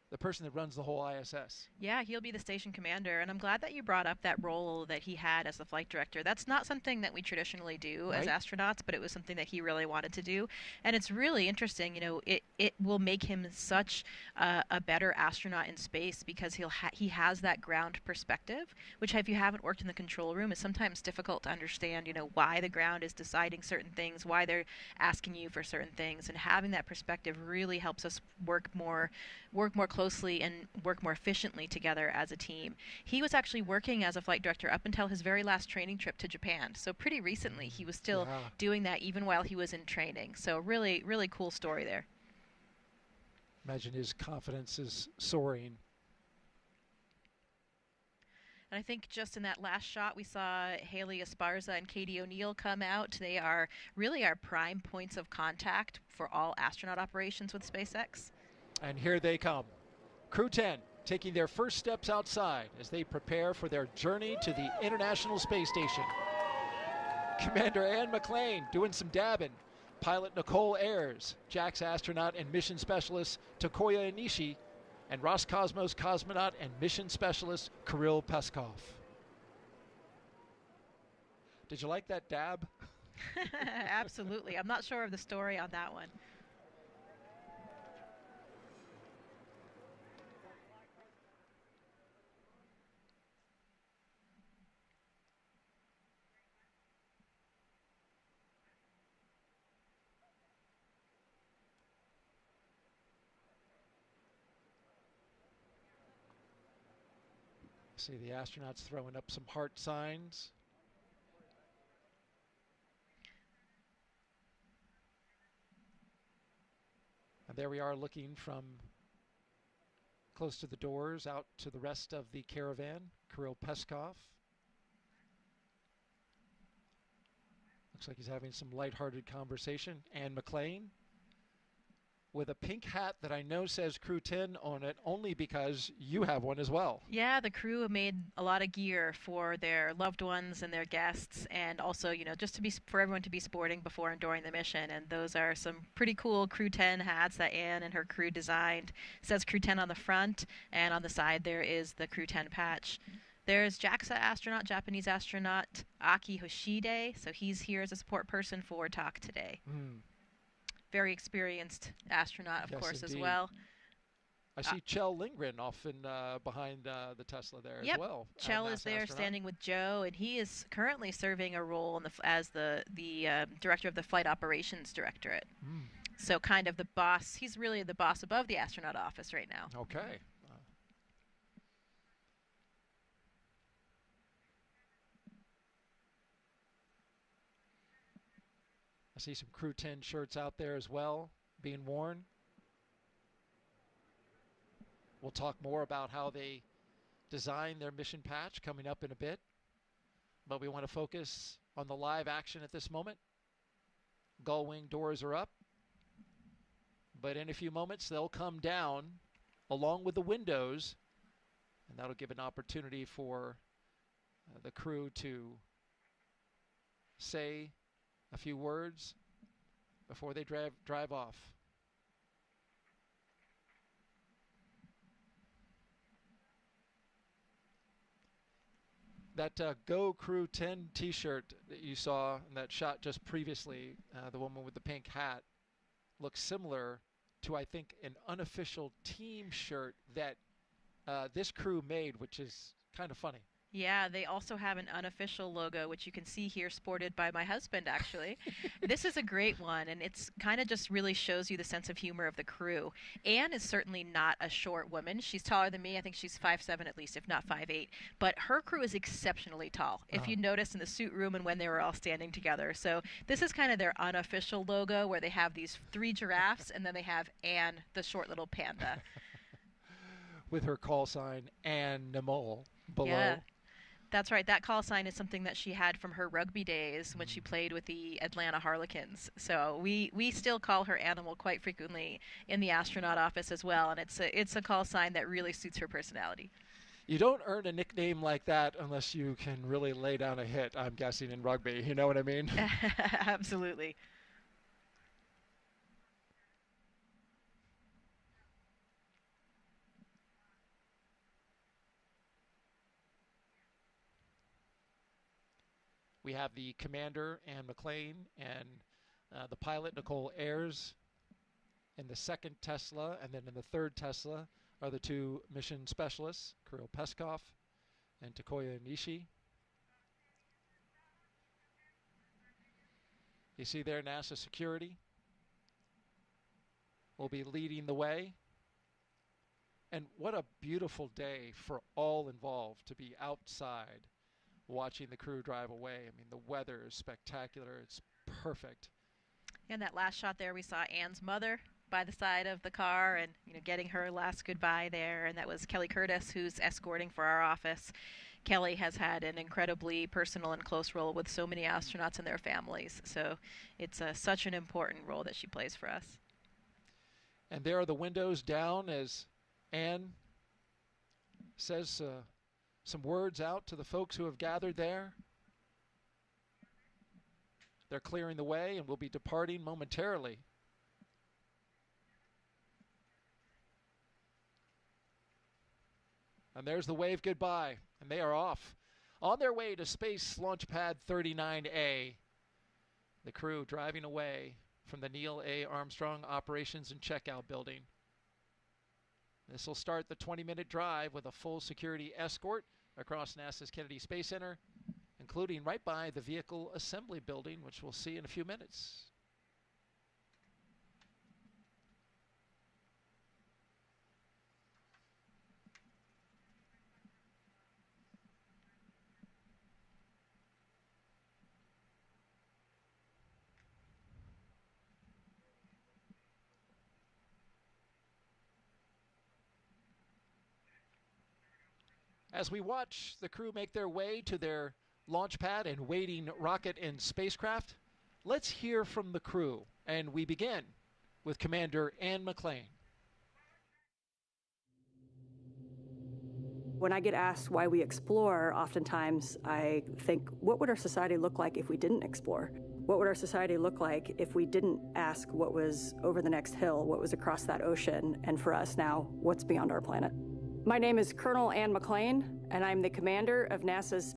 the person that runs the whole ISS. Yeah, he'll be the station commander, and I'm glad that you brought up that role that he had as the flight director. That's not something that we traditionally do as Right? astronauts, but it was something that he really wanted to do. And it's really interesting, it will make him such a better astronaut in space because he has that ground perspective, which if you haven't worked in the control room is sometimes difficult to understand, why the ground is deciding certain things, why they're asking you for certain things, and having that perspective really helps us work more closely and work more efficiently together as a team. He was actually working as a flight director up until his very last training trip to Japan. So pretty recently he was still Yeah. doing that even while he was in training. So really, really cool story there. Imagine his confidence is soaring. And I think just in that last shot, we saw Haley Esparza and Katie O'Neill come out. They are really our prime points of contact for all astronaut operations with SpaceX. And here they come. Crew-10 taking their first steps outside as they prepare for their journey to the International Space Station. Commander McClain doing some dabbing. Pilot Nichole Ayers, JAXA astronaut and mission specialist Takuya Onishi, and Roscosmos cosmonaut and mission specialist Kirill Peskov. Did you like that dab? Absolutely. I'm not sure of the story on that one. See the astronauts throwing up some heart signs. And there we are looking from close to the doors out to the rest of the caravan. Kirill Peskov. Looks like he's having some lighthearted conversation. And McClain with a pink hat that I know says Crew-10 on it only because you have one as well. Yeah, the crew made a lot of gear for their loved ones and their guests, and also, just for everyone to be sporting before and during the mission. And those are some pretty cool Crew-10 hats that Anne and her crew designed. It says Crew-10 on the front, and on the side there is the Crew-10 patch. There's JAXA astronaut, Japanese astronaut Aki Hoshide, so he's here as a support person for Talk today. Very experienced astronaut, of Yes, course, indeed. as well. I see Chell Lindgren off behind the Tesla there Yep. as well. Chell is NASA there astronaut. standing with Joe, and he is currently serving a role as the director of the Flight Operations Directorate. So kind of the boss. He's really the boss above the astronaut office right now. Okay. I see some Crew-10 shirts out there as well being worn. We'll talk more about how they design their mission patch coming up in a bit. But we want to focus on the live action at this moment. Gull wing doors are up. But in a few moments, they'll come down along with the windows. And that'll give an opportunity for the crew to say a few words before they drive off. That Go Crew-10 t-shirt that you saw in that shot just previously, the woman with the pink hat, looks similar to, I think, an unofficial team shirt that this crew made, which is kind of funny. Yeah, they also have an unofficial logo, which you can see here sported by my husband, actually. This is a great one, and it's kind of just really shows you the sense of humor of the crew. Anne is certainly not a short woman. She's taller than me. I think she's 5'7" at least, if not 5'8". But her crew is exceptionally tall, if you notice in the suit room and when they were all standing together. So this is kind of their unofficial logo, where they have these 3 giraffes, and then they have Anne, the short little panda. With her call sign, and Nichole below. Yeah. That's right. That call sign is something that she had from her rugby days when she played with the Atlanta Harlequins. So we still call her Animal quite frequently in the astronaut office as well, and it's a call sign that really suits her personality. You don't earn a nickname like that unless you can really lay down a hit, I'm guessing, in rugby. You know what I mean? Absolutely. We have the commander, Anne McClain, and the pilot, Nichole Ayers, in the second Tesla. And then in the third Tesla are the two mission specialists, Kirill Peskov and Takuya Onishi. You see there NASA security will be leading the way. And what a beautiful day for all involved to be outside watching the crew drive away. I mean, the weather is spectacular. It's perfect. And that last shot there, we saw Anne's mother by the side of the car and, getting her last goodbye there. And that was Kelly Curtis, who's escorting for our office. Kelly has had an incredibly personal and close role with so many astronauts and their families. So it's such an important role that she plays for us. And there are the windows down as Anne says some words out to the folks who have gathered there. They're clearing the way and will be departing momentarily. And there's the wave goodbye, and they are off. On their way to Space Launch Pad 39A, the crew driving away from the Neil A. Armstrong Operations and Checkout Building. This will start the 20-minute drive with a full security escort across NASA's Kennedy Space Center, including right by the Vehicle Assembly Building, which we'll see in a few minutes. As we watch the crew make their way to their launch pad and waiting rocket and spacecraft, let's hear from the crew. And we begin with Commander Anne McClain. When I get asked why we explore, oftentimes I think, what would our society look like if we didn't explore? What would our society look like if we didn't ask what was over the next hill, what was across that ocean, and for us now, what's beyond our planet? My name is Colonel Anne McClain, and I'm the commander of NASA's